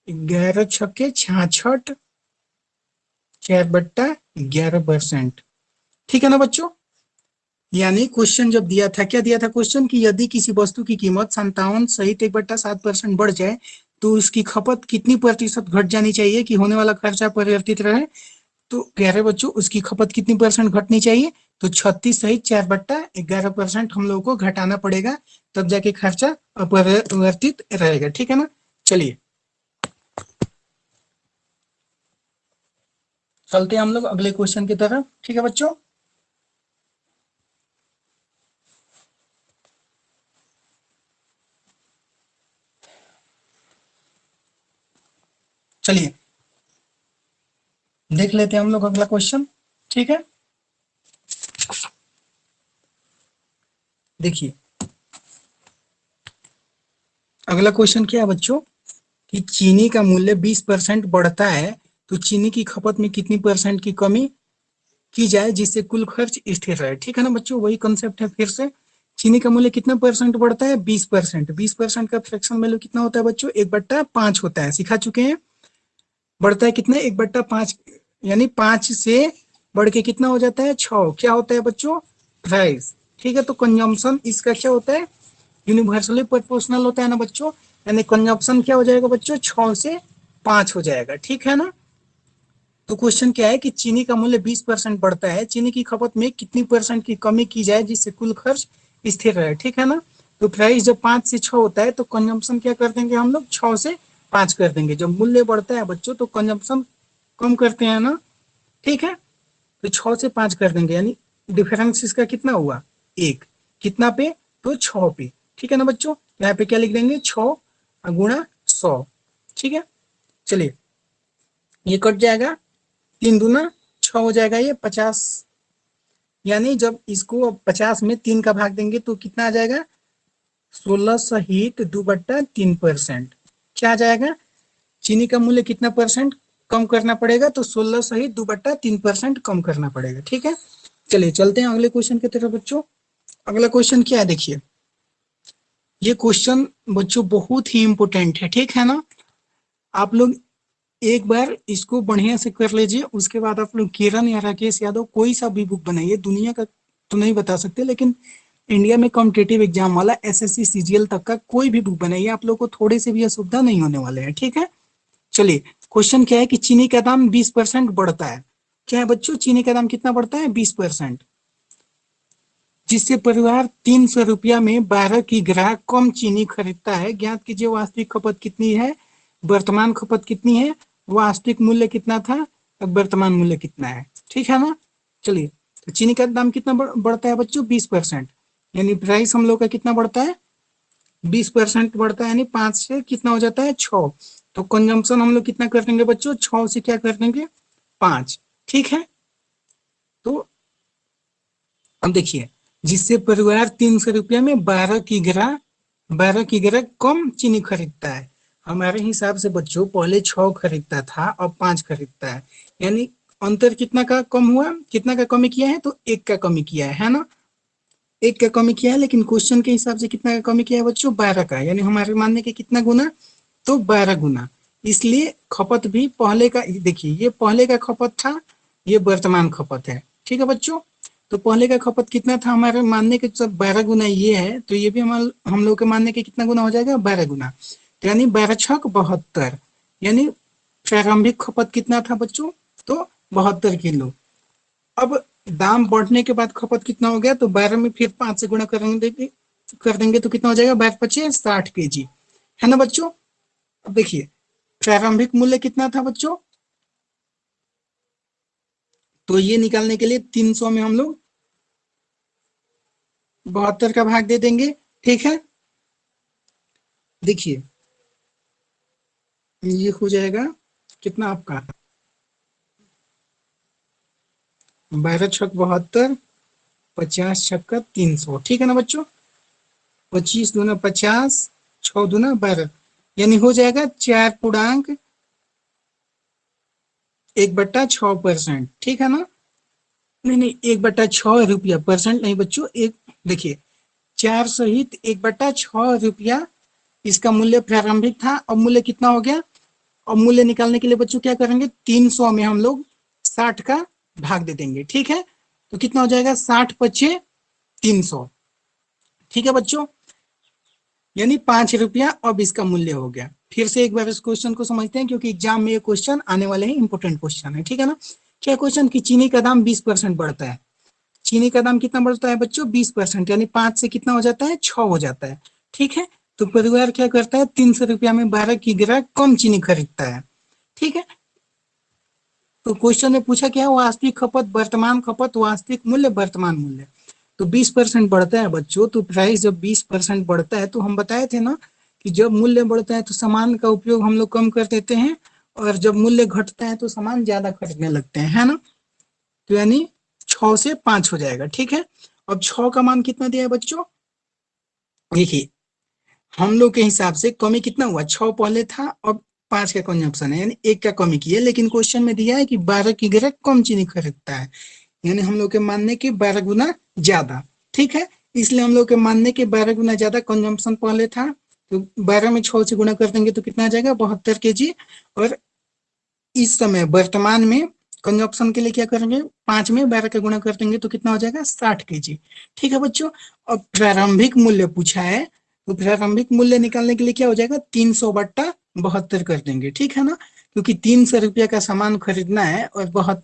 11×6 = 66, 4/11%। ठीक है ना बच्चों, यानी क्वेश्चन जब दिया था, क्या दिया था क्वेश्चन कि यदि किसी वस्तु की कीमत 57 सहित 1/7% बढ़ जाए तो उसकी खपत कितनी प्रतिशत घट जानी चाहिए कि होने वाला खर्चा परिवर्तित रहे। तो कह रहे बच्चों उसकी खपत कितनी परसेंट घटनी चाहिए, तो 36 सहित 4/11% हम लोगों को घटाना पड़ेगा, तब जाके खर्चा अपरिवर्तित रहेगा। ठीक है ना, चलिए चलते हैं हम लोग अगले क्वेश्चन की तरफ। ठीक है बच्चों, चलिए देख लेते हैं हम लोग अगला क्वेश्चन। ठीक है, देखिए अगला क्वेश्चन क्या है बच्चों कि चीनी का मूल्य 20% बढ़ता है तो चीनी की खपत में कितनी परसेंट की कमी की जाए जिससे कुल खर्च स्थिर रहे। ठीक है ना बच्चों, वही कंसेप्ट है फिर से। चीनी का मूल्य कितना परसेंट बढ़ता है, 20%। 20% का फ्रैक्शन वैल्यू कितना होता है बच्चों, 1/5 होता है, सिखा चुके हैं। बढ़ता है कितने, 1/5, यानी 5 से बढ़ के कितना हो जाता है, 6। क्या होता है बच्चों, प्राइस। ठीक है, तो कंजम्पशन इसका क्या होता है, यूनिवर्सली प्रोपोर्शनल होता है ना बच्चों, यानी कंजम्पशन क्या हो जाएगा बच्चों, 6 से 5 हो जाएगा। ठीक है ना, तो क्वेश्चन क्या है कि चीनी का मूल्य 20% बढ़ता है, चीनी की खपत में कितनी परसेंट की कमी की जाए जिससे कुल खर्च स्थिर रहे। ठीक है ना, तो प्राइस जब 5 से 6 होता है तो कंजम्पशन क्या कर देंगे हम लोग, 6 से 5 कर देंगे। जब मूल्य बढ़ता है बच्चों तो कंजम्पशन कम करते हैं ना। ठीक है, तो 6 से 5 कर देंगे, यानी डिफरेंस इसका कितना हुआ, 1। कितना पे, तो 6 पे। ठीक है ना बच्चों, यहाँ पे क्या लिख देंगे, 6 गुणा 100। ठीक है, चलिए ये कट जाएगा, 3×2 = 6 हो जाएगा, ये 50। यानी जब इसको 50 में 3 का भाग देंगे तो कितना आ जाएगा, 16 सहित 2/3%। क्या आ जाएगा, चीनी का मूल्य कितना परसेंट कम करना पड़ेगा, तो 16 सहित 2/3% कम करना पड़ेगा। ठीक है, चलिए चलते हैं अगले क्वेश्चन की तरफ बच्चों। अगला क्वेश्चन क्या है, देखिए ये क्वेश्चन बच्चों बहुत ही इंपोर्टेंट है, ठीक है ना। आप लोग एक बार इसको बढ़िया से कर लीजिए, उसके बाद आप लोग किरण या राकेश यादव कोई सा भी बुक बनाइए, दुनिया का तो नहीं बता सकते, लेकिन इंडिया में कॉम्पिटेटिव एग्जाम वाला एसएससी सीजीएल तक का कोई भी बुक बनाइए, आप लोग को थोड़े से भी असुविधा नहीं होने वाले हैं। ठीक है, चलिए क्वेश्चन क्या है कि चीनी का दाम 20% बढ़ता है। क्या है बच्चों, चीनी का दाम कितना बढ़ता है, 20%, जिससे परिवार 300 रुपया में 12 की ग्राहक कम चीनी खरीदता है। ज्ञात कीजिए वास्तविक खपत कितनी है, वर्तमान खपत कितनी है, वास्तविक मूल्य कितना था और वर्तमान मूल्य कितना है। ठीक है ना, चलिए तो चीनी का दाम कितना बढ़ता है बच्चों, 20%, यानी प्राइस हम लोग का कितना बढ़ता है, 20% बढ़ता है, यानी 5 से कितना हो जाता है, 6। तो कंजम्पशन हम लोग कितना कर देंगे बच्चों, 6 से क्या कर देंगे, 5। ठीक है, तो अब देखिए जिससे परिवार 300 रुपया में 12 की ग्रा कम चीनी खरीदता है। हमारे हिसाब से बच्चों पहले 6 खरीदता था, अब 5 खरीदता है, यानी अंतर कितना का कम हुआ, कितना का कमी किया है, तो 1 का कमी किया है ना, 1 का कमी किया है। लेकिन क्वेश्चन के हिसाब से कितना का कमी किया है बच्चों, 12 का, यानी हमारे मानने के कितना गुना, तो 12 गुना। इसलिए खपत भी पहले का, देखिए ये पहले का खपत था, ये वर्तमान खपत है। ठीक है बच्चों, तो पहले का खपत कितना था, हमारे मानने के जब 12 गुना ये है, तो ये भी हम लोग के मानने के कितना गुना हो जाएगा, 12 गुना, तो यानी 12 छक 72, यानी प्रारंभिक खपत कितना था बच्चों, तो 72 किलो। अब दाम बढ़ने के बाद खपत कितना हो गया, तो 12 में फिर 5 से गुणा कर देंगे तो कितना हो जाएगा, 12×5 = 60 kg, है ना बच्चों। अब देखिए प्रारंभिक मूल्य कितना था बच्चों, तो ये निकालने के लिए 300 में हम लोग 72 का भाग दे देंगे। ठीक है, देखिए ये हो जाएगा कितना आपका, 12×6 = 72, 50×6 = 300। ठीक है ना बच्चों, 25×2 = 50, 6×2 = 12, यानी हो जाएगा 4.1/6%। ठीक है ना, नहीं नहीं 1/6 रुपया, परसेंट नहीं बच्चों, एक देखिए 4 सहित 1/6 रुपया इसका मूल्य प्रारंभिक था। अब मूल्य कितना हो गया, अब मूल्य निकालने के लिए बच्चों क्या करेंगे, 300 में हम लोग 60 का भाग दे देंगे। ठीक है, तो कितना हो जाएगा, 60×5 = 300। ठीक है बच्चों, यानी 5 रुपया अब इसका मूल्य हो गया। फिर से एक बार इस क्वेश्चन को समझते हैं, क्योंकि एग्जाम में ये क्वेश्चन आने वाले हैं, इंपोर्टेंट क्वेश्चन है। ठीक है ना, क्या क्वेश्चन की चीनी का दाम 20% बढ़ता है। चीनी का दाम कितना बढ़ता है बच्चों, 20%, यानी 5 से कितना हो जाता है, 6 हो जाता है। ठीक है, तो परिवार क्या करता है, 300 रुपया में 12 की ग्राहक कम चीनी खरीदता है। ठीक है, तो क्वेश्चन में पूछा क्या है, वास्तविक खपत, वर्तमान खपत, वास्तविक मूल्य, वर्तमान मूल्य। तो 20% बढ़ता है बच्चों, तो प्राइस जब 20% बढ़ता है, तो हम बताए थे ना कि जब मूल्य बढ़ता है तो सामान का उपयोग हम लोग कम कर देते हैं, और जब मूल्य घटता है तो सामान ज्यादा खरीदने लगते हैं, है ना। तो यानी 6 से 5 हो जाएगा। ठीक है, अब 6 का मान कितना दिया है बच्चों, देखिए हम लोग के हिसाब से कमी कितना हुआ, 6 पहले था, अब 5 का कंजम्पशन है, यानी 1 का कमी किया। लेकिन क्वेश्चन में दिया है कि 12 की ग्राहक कम चीनी खरीदता है, यानी हम लोग के मानने के 12 गुना ज्यादा। ठीक है, इसलिए हम लोग के मानने के 12 गुना ज्यादा कंजम्पशन पहले था, तो 12 में 6 से गुणा कर देंगे तो कितना आ जाएगा, 72 kg। और इस समय वर्तमान में कंजप्शन के लिए क्या करेंगे, 5 में 12 का गुणा कर देंगे तो कितना हो जाएगा, 60 kg। ठीक है बच्चों, अब प्रारंभिक मूल्य पूछा है, तो प्रारंभिक मूल्य निकालने के लिए क्या हो जाएगा, 300/72 कर देंगे। ठीक है ना, क्योंकि 300 रुपया का सामान खरीदना है, और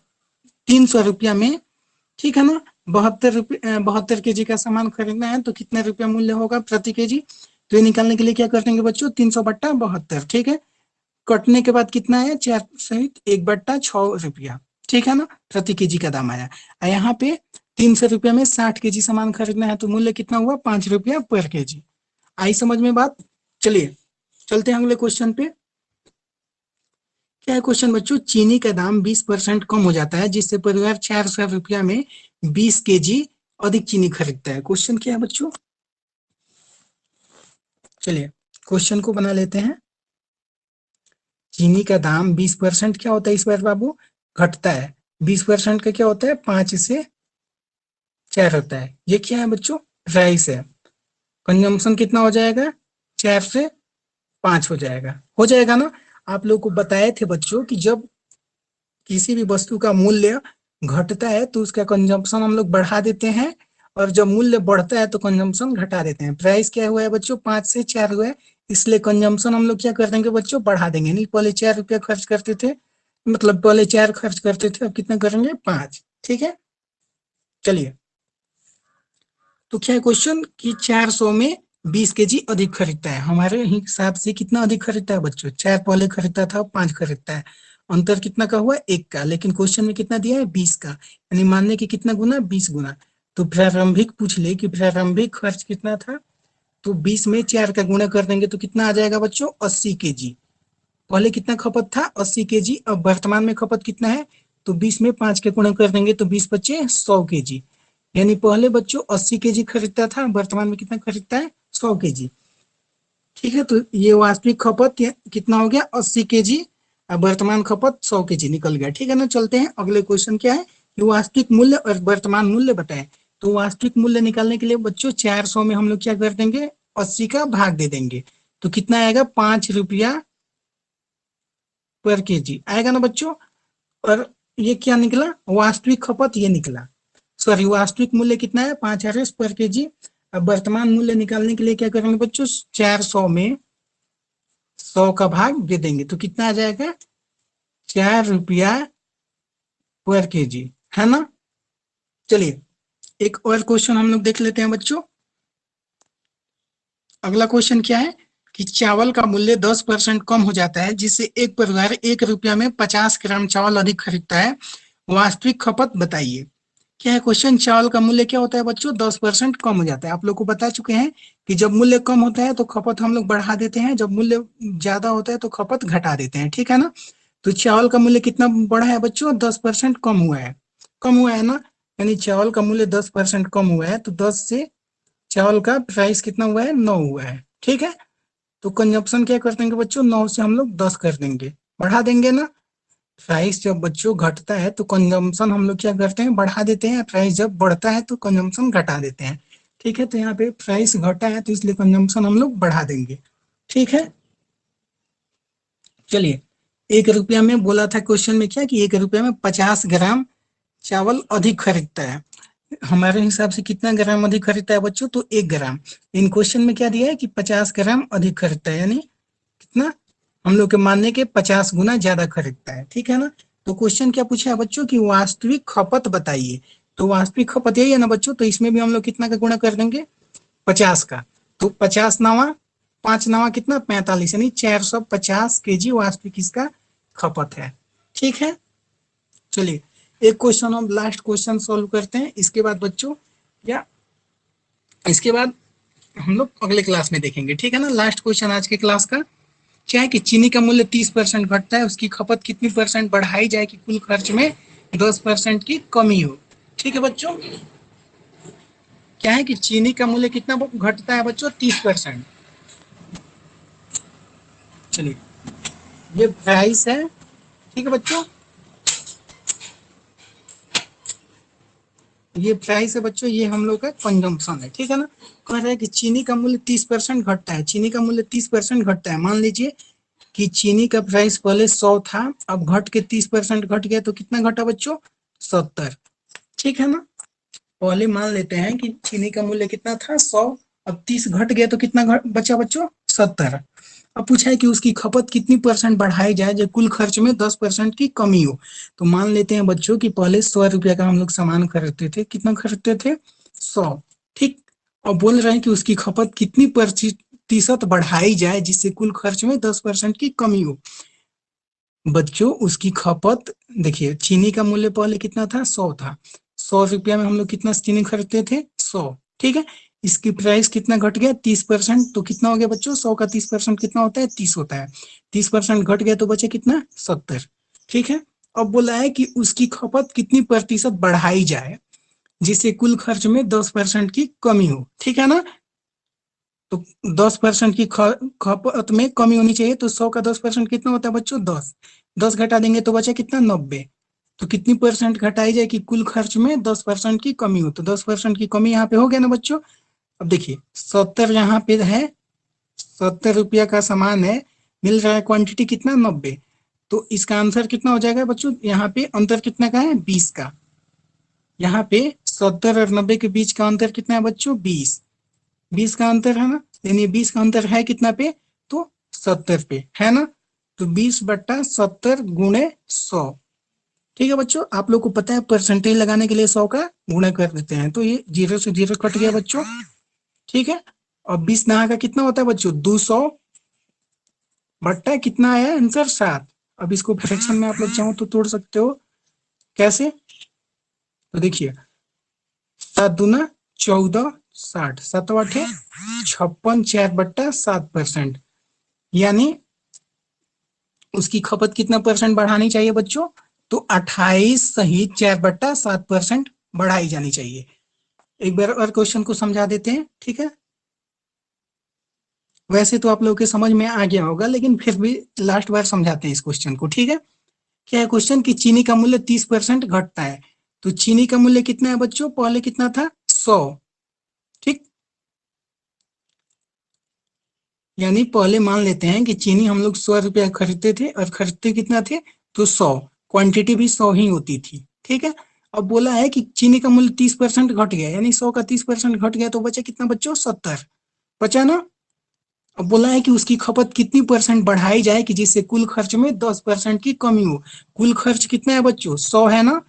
300 रुपया में, ठीक है ना, 72 kg का सामान खरीदना है, तो कितना रुपया मूल्य होगा प्रति केजी। तो ये निकालने के लिए क्या कर देंगे बच्चों, 300/72। ठीक है, कटने के बाद कितना है, 4 सहित 1/6 रुपया। ठीक है ना, प्रति केजी का दाम आया। यहाँ पे 300 रुपया में 60 kg सामान खरीदना है, तो मूल्य कितना हुआ, 5 रुपया पर केजी। आई समझ में बात। चलिए चलते हैं अगले क्वेश्चन पे। क्या है क्वेश्चन बच्चों, चीनी का दाम 20% कम हो जाता है, जिससे परिवार 400 रुपया में 20 kg अधिक चीनी खरीदता है। क्वेश्चन क्या है बच्चों, चलिए क्वेश्चन को बना लेते हैं। चीनी का दाम 20% क्या होता है इस बार बाबू, घटता है। 20% का क्या होता है, 5 से 4 होता है। ये क्या है बच्चों, राइस है। कंजम्पशन कितना हो जाएगा, 4 से 5 हो जाएगा ना। आप लोग को बताए थे बच्चों कि जब किसी भी वस्तु का मूल्य घटता है तो उसका कंजम्पशन हम लोग बढ़ा देते हैं, और जब मूल्य बढ़ता है तो कंजम्पशन घटा देते हैं। प्राइस क्या हुआ है बच्चों, 5 से 4 हुआ है, इसलिए कंजम्पशन हम लोग क्या कर देंगे बच्चों, बढ़ा देंगे। नहीं, पहले 4 रुपया खर्च करते थे, मतलब पहले 4 खर्च करते थे, अब कितना करेंगे, 5। ठीक है, चलिए। तो क्या है क्वेश्चन कि 400 में 20 kg अधिक खरीदता है। हमारे हिसाब से कितना अधिक खरीदता है बच्चों, 4 पहले खरीदता था, 5 खरीदता है। अंतर कितना का हुआ, 1 का, लेकिन क्वेश्चन में कितना दिया है, 20 का, यानी मानने की कितना गुना, 20 गुना। तो प्रारंभिक पूछ ले कि प्रारंभिक खर्च कितना था, तो 20 में 4 का गुणा कर देंगे तो कितना आ जाएगा बच्चों, 80 kg। पहले कितना खपत था, 80 kg, अब वर्तमान में खपत कितना है, तो 20 में 5 के गुणा कर देंगे तो 20 बचे 100 kg। यानी पहले बच्चों 80 kg खरीदता था, वर्तमान में कितना खरीदता है, 100 kg। ठीक है, तो ये वास्तविक खपत कितना हो गया, 80 kg, अब वर्तमान खपत 100 kg निकल गया। ठीक है ना, चलते हैं अगले क्वेश्चन। क्या है कि वास्तविक मूल्य और वर्तमान मूल्य बताए। तो वास्तविक मूल्य निकालने के लिए बच्चों 400 में हम लोग क्या कर देंगे, 80 का भाग दे देंगे, तो कितना आएगा, 5 रुपया पर kg आएगा ना बच्चों। और ये क्या निकला, वास्तविक खपत ये निकला, सॉरी वास्तविक मूल्य कितना है, 5 RS पर kg। अब वर्तमान मूल्य निकालने के लिए क्या करेंगे बच्चों, 400 में 100 का भाग दे देंगे तो कितना आ जाएगा, 4 रुपया पर kg, है ना। चलिए एक और क्वेश्चन हम लोग देख लेते हैं बच्चों। अगला क्वेश्चन क्या है कि चावल का मूल्य 10% कम हो जाता है, जिससे एक परिवार 1 रुपया में 50 ग्राम चावल अधिक खरीदता है। वास्तविक खपत बताइए। क्या है क्वेश्चन, चावल का मूल्य क्या होता है बच्चों, 10% कम हो जाता है। आप लोग को बता चुके हैं कि जब मूल्य कम होता है तो खपत हम लोग बढ़ा देते हैं, जब मूल्य ज्यादा होता है तो खपत घटा देते हैं। ठीक है ना। तो चावल का मूल्य कितना बढ़ा है बच्चों, 10% कम हुआ है, कम हुआ है ना। यानी चावल का मूल्य 10% कम हुआ है, तो 10 से चावल का प्राइस कितना हुआ है, 9 हुआ है। ठीक है, तो कंजप्शन क्या कर देंगे बच्चों, 9 से हम लोग 10 कर देंगे, बढ़ा देंगे ना। प्राइस जब बच्चों घटता है तो कंजम्पशन हम लोग क्या करते हैं, बढ़ा देते हैं। प्राइस जब बढ़ता है तो कंजम्पशन घटा देते हैं। ठीक है, तो यहाँ पे प्राइस घटा है तो इसलिए कंजम्पशन हम लोग बढ़ा देंगे। ठीक है, चलिए। 1 रुपया में बोला था क्वेश्चन में क्या कि 1 रुपया में 50 ग्राम चावल अधिक खरीदता है। हमारे हिसाब से कितना ग्राम अधिक खरीदता है बच्चों, तो 1 ग्राम। इन क्वेश्चन में क्या दिया है कि 50 ग्राम अधिक खरीदता है, यानी कितना, हम लोग के मानने के 50 गुना ज्यादा खरीदता है। ठीक है ना। तो क्वेश्चन क्या पूछा है बच्चों की वास्तविक खपत बताइए। तो वास्तविक खपत यही है ना बच्चों, तो इसमें भी हम लोग कितना का गुणा कर देंगे, 50 का। तो 50 नवा 5 नवा कितना, 45, यानी 450 kg वास्तविक इसका खपत है। ठीक है, चलिए एक क्वेश्चन हम लास्ट क्वेश्चन सॉल्व करते हैं, इसके बाद बच्चों या इसके बाद हम लोग अगले क्लास में देखेंगे। ठीक है ना, लास्ट क्वेश्चन आज के क्लास का क्या है कि चीनी का मूल्य 30% घटता है, उसकी खपत कितनी परसेंट बढ़ाई जाए कि कुल खर्च में 10% की कमी हो। ठीक है बच्चों, क्या है कि चीनी का मूल्य कितना घटता है बच्चों, 30%। चलिए ये प्राइस है। ठीक है बच्चों, ये प्राइस है बच्चों, ये हम लोग का कंजम्पशन है। ठीक है ना। कह रहा है कि चीनी का मूल्य 30% घटता है, चीनी का मूल्य 30% घटता है। मान लीजिए कि चीनी का प्राइस पहले 100 था, अब घट के 30% घट गया तो कितना घटा बच्चों, 70। ठीक है ना। पहले मान लेते हैं कि चीनी का मूल्य कितना था, 100, अब 30 घट गया तो कितना बचा बच्चों, 70। अब पूछा है कि उसकी खपत कितनी परसेंट बढ़ाई जाए जो कुल खर्च में 10% की कमी हो। तो मान लेते हैं बच्चों कि पहले 100 रुपया का हम लोग सामान खरीदते थे, कितना खरीदते थे, 100। ठीक, और बोल रहे हैं कि उसकी खपत कितनी प्रतिशत बढ़ाई जाए जिससे कुल खर्च में 10% की कमी हो। बच्चों उसकी खपत, देखिए चीनी का मूल्य पहले कितना था, 100 था। 100 रुपया में हम लोग कितना चीनी खरीदते थे, 100। ठीक है, इसकी प्राइस कितना घट गया, 30%, तो कितना हो गया बच्चों, 100 का 30% कितना होता है, 30 होता है। 30% घट गया तो बचे कितना, 70। ठीक है, अब बोला है कि उसकी खपत कितनी प्रतिशत बढ़ाई जाए जिससे कुल खर्च में 10% की कमी हो। ठीक है ना। तो 10% की खपत में कमी होनी चाहिए, तो 100 का 10% कितना होता है बच्चों? 10। 10 घटा देंगे तो बचा कितना? 90। तो कितनी परसेंट घटाई जाए कि कुल खर्च में 10% की कमी हो? तो 10% की कमी यहाँ पे हो गया ना बच्चों। अब देखिए 70 यहाँ पे है, 70 रुपया का सामान है, मिल रहा है क्वांटिटी कितना? 90। तो इसका आंसर कितना हो जाएगा बच्चों? यहाँ पे अंतर कितना का है? 20 का। यहाँ पे 70 और 90 के बीच का अंतर कितना है बच्चों? 20। 20 का अंतर है ना, यानी 20 का अंतर है कितना पे? तो 70 पे, है ना। तो 20/70 गुणे 100। ठीक है बच्चों, आप लोग को पता है परसेंटेज लगाने के लिए 100 का गुणा कर देते हैं, तो ये 0 से 0 कट गया बच्चों। ठीक है, और 20 नहा का कितना होता है बच्चों? 200 बट्टा कितना आया आंसर? 7। अब इसको फ्रैक्शन में आप लोग चाहो तो तोड़ सकते हो। कैसे? तो देखिए 7 दूना 14, 60, 7 8 56, 4/7%। यानी उसकी खपत कितना परसेंट बढ़ानी चाहिए बच्चों? तो 28 सहित 4/7% बढ़ाई जानी चाहिए। एक बार और क्वेश्चन को समझा देते हैं, ठीक है। वैसे तो आप लोगों के समझ में आ गया होगा, लेकिन फिर भी लास्ट बार समझाते हैं इस क्वेश्चन को, ठीक है। क्या है क्वेश्चन कि चीनी का मूल्य 30% घटता है। तो चीनी का मूल्य कितना है बच्चों? पहले कितना था? 100। ठीक, यानी पहले मान लेते हैं कि चीनी हम लोग 100 रुपया खरीदते थे, और खरीदते कितना थे? तो 100। क्वांटिटी भी 100 ही होती थी, ठीक है। अब बोला है कि चीनी का मूल्य 30% घट गया, यानी 100 का 30% घट गया, तो बचे कितना बच्चों? 70। बचा ना। अब बोला है कि उसकी खपत कितनी परसेंट बढ़ाई जाए कि जिससे कुल खर्च में 10% की कमी हो। कुल खर्च कितना है बच्चों? 100 है ना।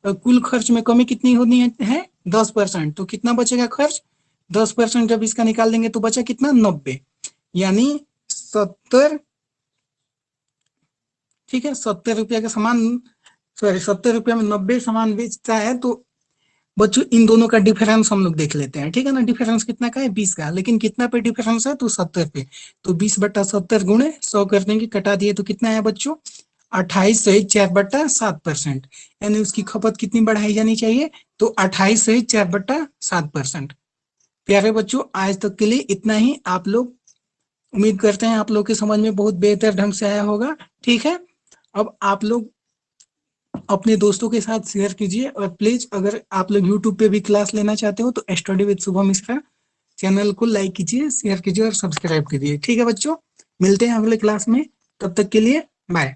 कुल खर्च में कमी कितनी होनी है? 10%। तो कितना बचेगा खर्च? 10% जब इसका निकाल देंगे तो बचा कितना? 90। यानी 70। ठीक है, 70 रुपया का सामान, सॉरी 70 रुपया में 90 सामान बेचता है। तो बच्चों इन दोनों का डिफरेंस हम लोग देख लेते हैं, ठीक है ना। डिफरेंस कितना का है? 20 का, लेकिन कितना पे डिफरेंस है? तो 70 पे। तो 20/70 गुणे 100 कर देंगे, कटा दिए तो कितना है बच्चों? 28 सहित 4/7%। यानी उसकी खपत कितनी बढ़ाई जानी चाहिए? तो 28 सहित 4/7%। प्यारे बच्चों, आज तक के लिए इतना ही। आप लोग, उम्मीद करते हैं आप लोग के समझ में बहुत बेहतर ढंग से आया होगा, ठीक है। अब आप लोग अपने दोस्तों के साथ शेयर कीजिए, और प्लीज अगर आप लोग यूट्यूब पे भी क्लास लेना चाहते हो तो study with Shubham Mishra channel को लाइक कीजिए, शेयर कीजिए और सब्सक्राइब कीजिए, ठीक है बच्चों। मिलते हैं अगले क्लास में, तब तक के लिए बाय।